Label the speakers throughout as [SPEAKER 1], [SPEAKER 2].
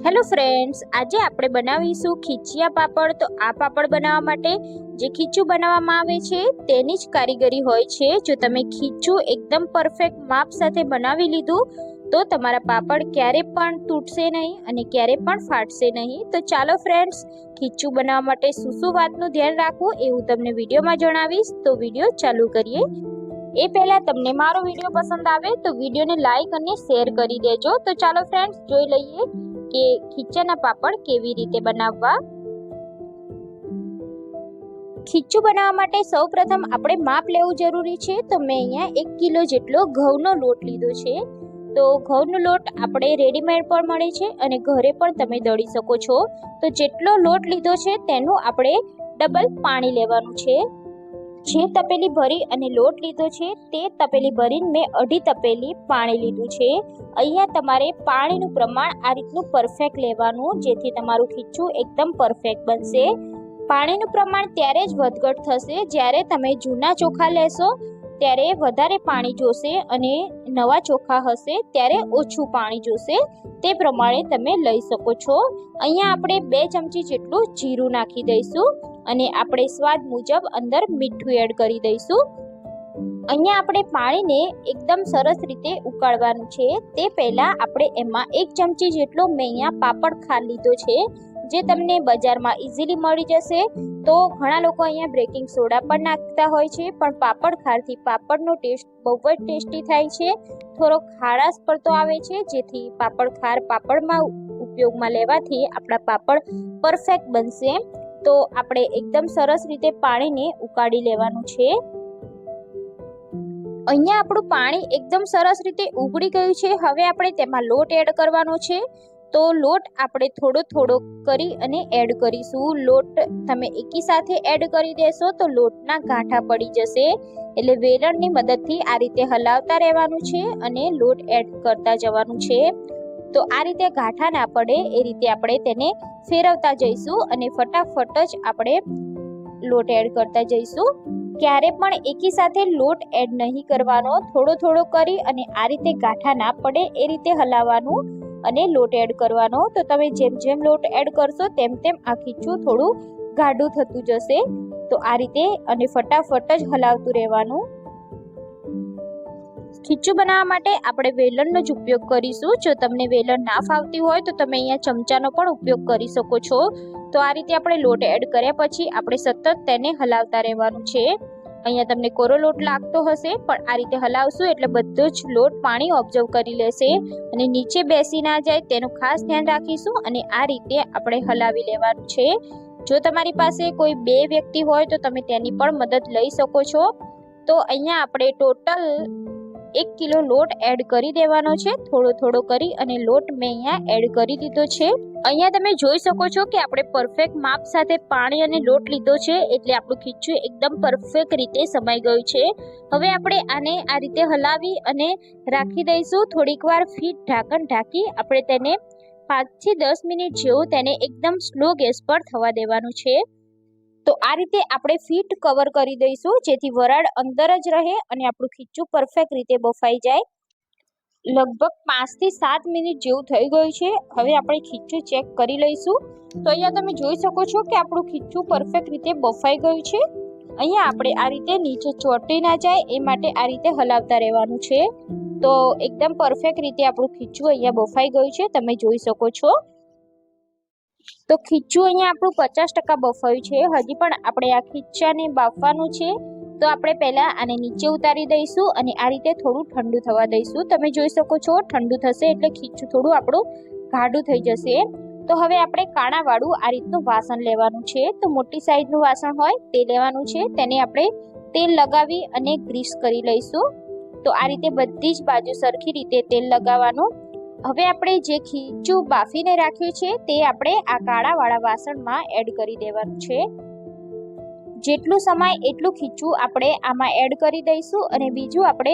[SPEAKER 1] Hello friends, આજે આપણે બનાવીશું ખીચિયા પાપડ। તો આ પાપડ બનાવવા માટે જે ખીચું બનાવવામાં આવે છે તેની જ કારીગરી હોય છે। જો તમે ખીચું એકદમ પરફેક્ટ માપ સાથે બનાવી લીધું તો તમારા પાપડ ક્યારે પણ તૂટશે નહીં અને ક્યારે પણ ફાટશે નહીં। તો ચાલો ફ્રેન્ડ્સ, ખીચું બનાવવા માટે શું વાતનું ધ્યાન રાખવું એવું તમને વિડીયોમાં જણાવીશ। તો વિડીયો ચાલુ કરીએ। એ પહેલા તમને મારો વિડીયો પસંદ આવે તો વિડીયોને લાઈક અને શેર કરી દેજો। તો ચાલો ફ્રેન્ડ્સ, જોઈ લઈએ કે ખીચાના પાપડ કેવી રીતે બનાવવા। ખીચું બનાવવા માટે સૌપ્રથમ આપણે માપ લેવું જરૂરી છે। તો મેં અહીંયા 1 કિલો જેટલો ઘઉંનો લોટ લીધો છે। તો ઘઉંનો લોટ આપણે રેડીમેડ પણ મળે છે અને ઘરે પણ તમે દળી શકો છો। તો જેટલો લોટ લીધો છે તેનું આપણે ડબલ પાણી લેવાનું છે। જે તપેલી ભરી અને લોટ લીધો છે તે તપેલી ભરીને મેં 1.5 તપેલી પાણી લીધું છે। અહીંયા તમારે પાણીનું પ્રમાણ આ રીતનું પરફેક્ટ લેવાનું, જેથી તમારું ખીચું એકદમ પરફેક્ટ બનશે। પાણીનું પ્રમાણ ત્યારે જ વધઘટ થશે જ્યારે તમે જૂના ચોખા લેશો ત્યારે વધારે પાણી જોશે અને નવા ચોખા હશે ત્યારે ઓછું પાણી જોશે। તે પ્રમાણે તમે લઈ શકો છો। અહીંયા આપણે 2 ચમચી જેટલું જીરું નાખી દઈશું અને આપણે સ્વાદ મુજબ અંદર મીઠું એડ કરી દઈશું। અહીંયા આપણે પાણીને એકદમ સરસ રીતે ઉકાળવાનું છે। તે પહેલા આપણે એમાં 1 ચમચી જેટલો મેં અહીંયા પાપડ ખાર લીધો છે, જે તમને બજારમાં ઇઝીલી મળી જશે। તો ઘણા લોકો અહીંયા બેકિંગ સોડા પણ નાખતા હોય છે, પણ પાપડ ખારથી પાપડનો ટેસ્ટ બહુ જ ટેસ્ટી થાય છે। થોડો ખારાશ પડતો આવે છે, જેથી પાપડ ખાર પાપડમાં ઉપયોગમાં લેવાથી આપણા પાપડ પરફેક્ટ બનશે। તો આપણે એકદમ સરસ રીતે પાણીને ઉકાળી લેવાનું છે। અહીંયા આપણું પાણી એકદમ સરસ રીતે ઉકળી ગયું છે। હવે આપણે તેમાં લોટ એડ કરવાનો છે। તો લોટ આપણે થોડો થોડો કરી અને એડ કરીશું। લોટ તમે એકી સાથે એડ કરી દેશો તો લોટના ગાંઠા પડી જશે, એટલે વેલણની મદદથી આ રીતે હલાવતા રહેવાનું છે અને લોટ એડ કરતા જવાનું છે। તો આ રીતે ગાંઠા ના પડે એ રીતે આપણે તેને ફેરવતા જઈશું અને ફટાફટ જ આપણે લોટ એડ કરતા જઈશું। ક્યારે પણ એકી સાથે લોટ એડ નહીં કરવાનો, થોડો થોડો કરી અને આ રીતે ગાંઠા ના પડે એ રીતે હલાવવાનું અને લોટ એડ કરવાનો। તો તમે જેમ જેમ લોટ એડ કરશો તેમ તેમ આ ખીચું થોડું ગાઢું થતું જશે। તો આ રીતે અને ફટાફટ જ હલાવતું રહેવાનું। ખીચું બનાવવા માટે આપણે વેલણનો જ ઉપયોગ કરીશું। જો તમને વેલણ ના ફાવતી હોય તો તમે અહીંયા ચમચાનો પણ ઉપયોગ કરી શકો છો। તો આ રીતે આપણે લોટ એડ કર્યા પછી આપણે સતત તેને હલાવતા રહેવાનું છે। અહીંયા તમને કોરો લોટ લાગતો હશે, પણ આ રીતે હલાવશું એટલે બધો જ લોટ પાણી ઓબ્ઝર્વ કરી લેશે અને નીચે બેસી ના જાય તેનું ખાસ ધ્યાન રાખીશું અને આ રીતે આપણે હલાવી લેવાનું છે। જો તમારી પાસે કોઈ 2 વ્યક્તિ હોય તો તમે તેની પણ મદદ લઈ શકો છો। તો અહીંયા આપણે ટોટલ 1 કિલો લોટ એડ કરી દેવાનો છે, થોડો થોડો કરી અને લોટ મેં અહીંયા એડ કરી દીધો છે। અહીંયા તમે જોઈ શકો છો કે આપણે પરફેક્ટ માપ સાથે પાણી અને લોટ લીધો છે, એટલે આપણું ખીચું એકદમ પરફેક્ટ રીતે સમાઈ ગયું છે। હવે આપણે આને આ રીતે હલાવી અને રાખી દઈશું। થોડીક વાર ફીટ ઢાંકણ ઢાંકી આપણે તેને 5 થી 10 મિનિટ જેવું તેને એકદમ સ્લો ગેસ પર થવા દેવાનું છે। તો આ રીતે આપણે ફીટ કવર કરી દઈશું, જેથી વરાળ અંદર જ રહે અને આપણું ખીચું પરફેક્ટ રીતે બફાઈ જાય। લગભગ 5 થી 7 મિનિટ જેવું થઈ ગયું છે। હવે આપણે ખીચું ચેક કરી લઈશું। તો અહીંયા તમે જોઈ શકો છો કે આપણું ખીચું પરફેક્ટ રીતે બફાઈ ગયું છે। અહીંયા આપણે આ રીતે નીચે ચોંટી ના જાય એ માટે આ રીતે હલાવતા રહેવાનું છે। તો એકદમ પરફેક્ટ રીતે આપણું ખીચું અહીંયા બફાઈ ગયું છે, તમે જોઈ શકો છો। તો ખીચું અહીંયા આપણું 50% બફાયું છે। હજી પણ આપણે આ ખીચાને બાફવાનું છે। તો આપણે પહેલા આને નીચે ઉતારી દઈશું અને આ રીતે થોડું ઠંડુ થવા દઈશું। તમે જોઈ શકો છો ઠંડુ થશે એટલે ખીચું થોડું આપણું ગાઢું થઈ જશે। તો હવે આપણે કાણાવાળું આ રીતનું વાસણ લેવાનું છે। તો મોટી સાઈઝનું વાસણ હોય તે લેવાનું છે। તેને આપણે તેલ લગાવી અને ગ્રીસ કરી લઈશું। તો આ રીતે બધી જ બાજુ સરખી રીતે તેલ લગાવવાનું। હવે આપણે જે ખીચું બાફીને રાખ્યું છે તે આપણે આ કાળાવાળા વાસણમાં એડ કરી દેવાનું છે। જેટલું સમાય એટલું ખીચું આપણે આમાં એડ કરી દઈશું અને બીજું આપણે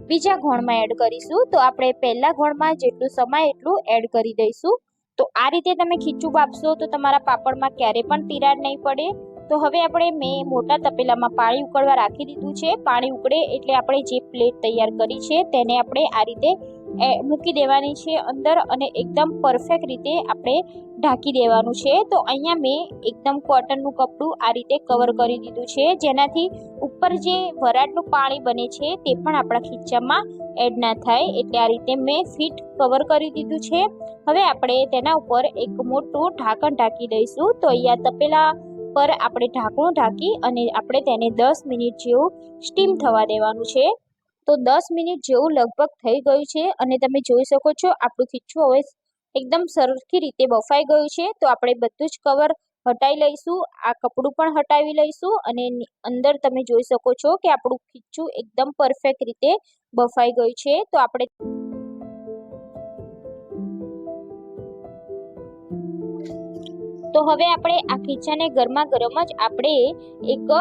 [SPEAKER 1] બીજા ઘોણમાં એડ કરીશું। તો આપણે પહેલા ઘોણમાં જેટલું સમાય એટલું એડ કરી દઈશું। તો આ રીતે તમે ખીચું બાફશો તો તમારા પાપડમાં ક્યારે પણ તિરાડ નહીં પડે તો હવે આપણે મેં મોટા તપેલામાં પાણી ઉકળવા રાખી દીધું છે. પાણી ઉકળે એટલે આપણે જે પ્લેટ તૈયાર કરી છે તેને આપણે આ રીતે મૂકી દેવાની છે અંદર અને એકદમ પરફેક્ટ રીતે આપણે ઢાંકી દેવાનું છે. તો અહીંયા મેં એકદમ કોટનનું કપડું આ રીતે કવર કરી દીધું છે, જેનાથી ઉપર જે વરાળનું પાણી બને છે તે પણ આપણા ખીચામાં એડ ના થાય, એટલે આ રીતે મેં ફિટ કવર કરી દીધું છે. હવે આપણે તેના ઉપર એક મોટું ઢાંકણ ઢાંકી દઈશું. તો અહીંયા તપેલા પર આપણે ઢાંકણું ઢાંકી અને આપણે તેને 10 મિનિટ જેવું સ્ટીમ થવા દેવાનું છે. તો 10 મિનિટ જેવું લગભગ થઈ ગયું છે અને તમે જોઈ શકો છો આપણું ખીચું હવે એકદમ સરખી રીતે બફાઈ ગયું છે. તો આપણે બધું જ કવર હટાવી લઈશું, આ કપડું પણ હટાવી લઈશું અને અંદર તમે જોઈ શકો છો કે આપણું ખીચું એકદમ પરફેક્ટ રીતે બફાઈ ગયું છે. તો આપણે હવે આ ખીચાને ગરમા ગરમ જ આપણે એક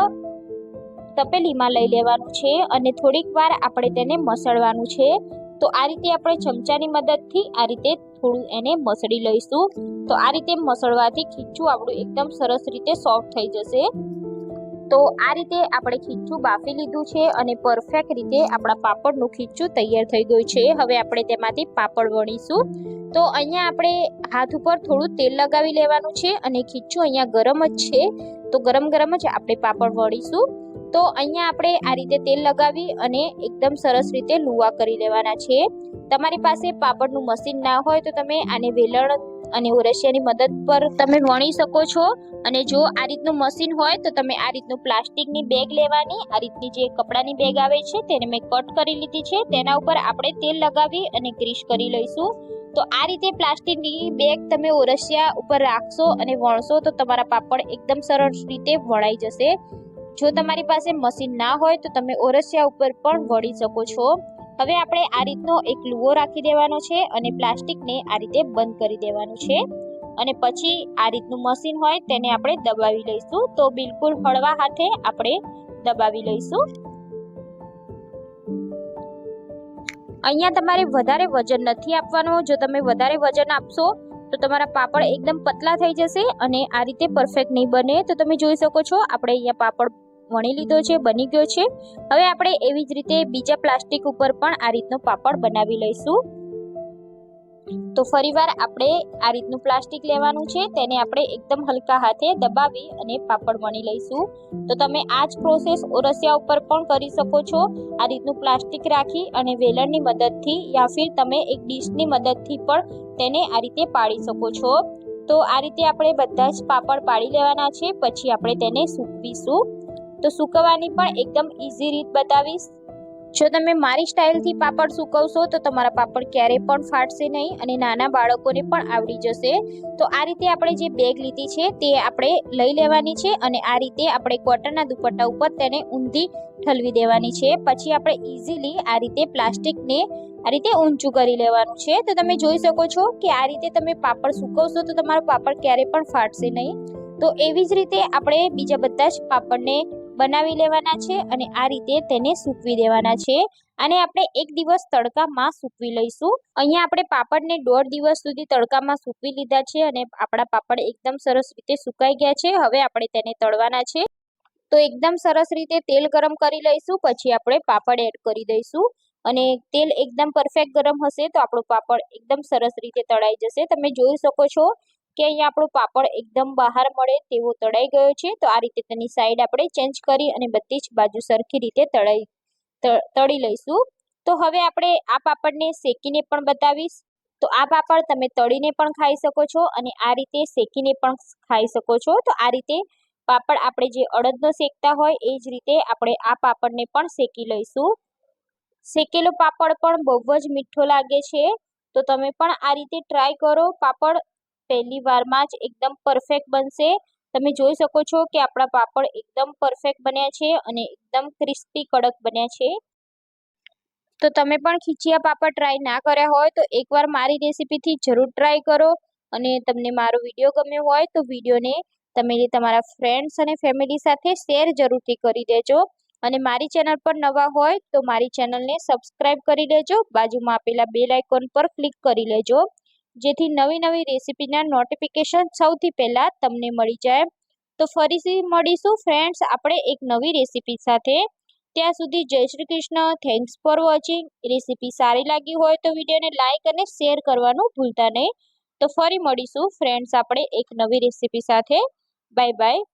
[SPEAKER 1] તપેલીમાં લઈ લેવાનું છે અને થોડીક વાર આપણે તેને મસળવાનું છે. તો આ રીતે આપણે ચમચાની મદદથી આ રીતે થોડું એને મસળી લઈશું. તો આ રીતે મસળવાથી ખીચું આપણું એકદમ સરસ રીતે સોફ્ટ થઈ જશે. તો આ રીતે આપણે ખીચું બાફી લીધું છે અને પરફેક્ટ રીતે આપણા પાપડનું ખીચું તૈયાર થઈ ગયું છે. હવે આપણે તેમાંથી પાપડ વણીશું. તો અહીંયા આપણે હાથ ઉપર થોડું તેલ લગાવી લેવાનું છે અને ખીચું અહીંયા ગરમ જ છે, તો ગરમ ગરમ જ આપણે પાપડ વણીશું. તો અહીંયા આપણે આ રીતે તેલ લગાવી અને એકદમ સરસ રીતે લુવા કરી લેવાના છે. તમારી પાસે પાપડનું મશીન ના હોય તો તમે આને વેલણ અને ઓરસિયાની મદદ પર તમે વણી શકો છો. અને જો આ રીતનું મશીન હોય તો તમે આ રીતનું પ્લાસ્ટિકની બેગ લેવાની, આ રીતની જે કપડાની બેગ આવે છે તેને મેં કટ કરી લીધી છે. તેના ઉપર આપણે તેલ લગાવી અને ગ્રીસ કરી લઈશું. તો આ રીતે પ્લાસ્ટિકની બેગ તમે ઓરસિયા ઉપર રાખશો અને વણશો તો તમારા પાપડ એકદમ સરસ રીતે વણાઈ જશે. જો તમારી પાસે મશીન ના હોય તો તમે ઓરસિયા ઉપર પણ વળી શકો છો. હવે આપણે આ રીતનો એક લુવો રાખી દેવાનો છે અને પ્લાસ્ટિકને આ રીતે બંધ કરી દેવાનું છે અને પછી આ રીતનું મશીન હોય તેને આપણે દબાવી લઈશું. તો બિલકુલ હળવા હાથે આપણે દબાવી લઈશું. અહીંયા તમારે વધારે વજન નથી આપવાનું. જો તમે વધારે વજન આપશો તો તમારા પાપડ એકદમ પતલા થઈ જશે અને આ રીતે પરફેક્ટ નહીં બને. તો તમે જોઈ શકો છો આપણે અહીંયા પાપડ વણી લીધો છે, બની ગયો છે. હવે આપણે એવી જ રીતે બીજા પ્લાસ્ટિક ઉપર પણ આ રીતનો પાપડ બનાવી લઈશું. તો ફરીવાર આપણે આ રીતનું પ્લાસ્ટિક લેવાનું છે, તેને આપણે એકદમ હલકા હાથે દબાવી અને પાપડ વણી લઈશું. તો તમે આ જ પ્રોસેસ ઓરસિયા ઉપર પણ કરી શકો છો. આ રીતનું પ્લાસ્ટિક રાખી અને વેલણની મદદથી યા ફિર તમે એક ડીશની મદદથી પણ તેને આ રીતે પાડી શકો છો. તો આ રીતે આપણે બધા જ પાપડ પાડી લેવાના છે. પછી આપણે તેને સૂકવીશું. તો સૂકવવાની પણ એકદમ ઈઝી રીત બતાવીશ. જો તમે મારી સ્ટાઇલથી પાપડ સૂકવશો તો તમારા પાપડ ક્યારેય પણ ફાટશે નહીં અને નાના બાળકોને પણ આવડી જશે. તો આ રીતે આપણે જે બેગ લીધી છે તે આપણે લઈ લેવાની છે અને આ રીતે આપણે કોટનના દુપટ્ટા ઉપર તેને ઊંધી ઠલવી દેવાની છે. પછી આપણે ઇઝીલી આ રીતે પ્લાસ્ટિકને આ રીતે ઊંચું કરી લેવાનું છે. તો તમે જોઈ શકો છો કે આ રીતે તમે પાપડ સૂકવશો તો તમારો પાપડ ક્યારેય પણ ફાટશે નહીં. તો એવી જ રીતે આપણે બીજા બધા જ પાપડને બનાવી લેવાના છે અને આ રીતે તેને સૂકવી દેવાના છે. અને આપણે એક દિવસ તડકામાં સૂકવી લઈશું. અહીંયા આપણે પાપડને 1.5 દિવસ સુધી તડકામાં સૂકવી લીધા છે અને આપણા પાપડ એકદમ સરસ રીતે સુકાઈ ગયા છે. હવે આપણે તેને તળવાના છે. તો એકદમ સરસ રીતે તેલ ગરમ કરી લઈશું. પછી આપણે પાપડ એડ કરી દઈશું અને તેલ એકદમ પરફેક્ટ ગરમ હશે તો આપણો પાપડ એકદમ સરસ રીતે તળાઈ જશે. તમે જોઈ શકો છો કે અહીંયા આપણો પાપડ એકદમ બહાર મળે તેવો તળાઈ ગયો છે. તો આ રીતે તેની સાઈડ આપણે ચેન્જ કરી અને બધી જ બાજુ સરખી રીતે તળી લઈશું. તો હવે આપણે આ પાપડને શેકીને પણ બતાવીશ. તો આ પાપડ તમે તળીને પણ ખાઈ શકો છો અને આ રીતે શેકીને પણ ખાઈ શકો છો. તો આ રીતે પાપડ આપણે જે અડદનો શેકતા હોય એ જ રીતે આપણે આ પાપડને પણ શેકી લઈશું. શેકેલો પાપડ પણ બહુ જ મીઠો લાગે છે. તો તમે પણ આ રીતે ટ્રાય કરો. પાપડ પહેલી વારમાં જ એકદમ પરફેક્ટ બનશે. તમે જોઈ શકો છો કે આપણા પાપડ એકદમ પરફેક્ટ બન્યા છે અને એકદમ ક્રિસ્પી કડક બન્યા છે. તો તમે પણ ખીચિયા પાપડ ટ્રાય ના કર્યા હોય તો એકવાર મારી રેસીપીથી જરૂર ટ્રાય કરો. અને તમને મારો વિડીયો ગમ્યો હોય તો વિડીયોને તમે તમારા ફ્રેન્ડ્સ અને ફેમિલી સાથે શેર જરૂરથી કરી દેજો. અને મારી ચેનલ પર નવા હોય તો મારી ચેનલને સબસ્ક્રાઈબ કરી લેજો. બાજુમાં આપેલા બેલ આઇકોન પર ક્લિક કરી લેજો જેથી નવી નવી રેસીપીના નોટિફિકેશન સૌથી પહેલાં તમને મળી જાય. તો ફરીથી મળીશું ફ્રેન્ડ્સ આપણે એક નવી રેસીપી સાથે. ત્યાં સુધી જય Shri Krishna. Thanks for watching. Recipe સારી લાગી હોય તો વિડીયોને લાઇક અને શેર કરવાનું ભૂલતા નહીં. તો ફરી મળીશું ફ્રેન્ડ્સ આપણે એક નવી રેસીપી સાથે. Bye bye.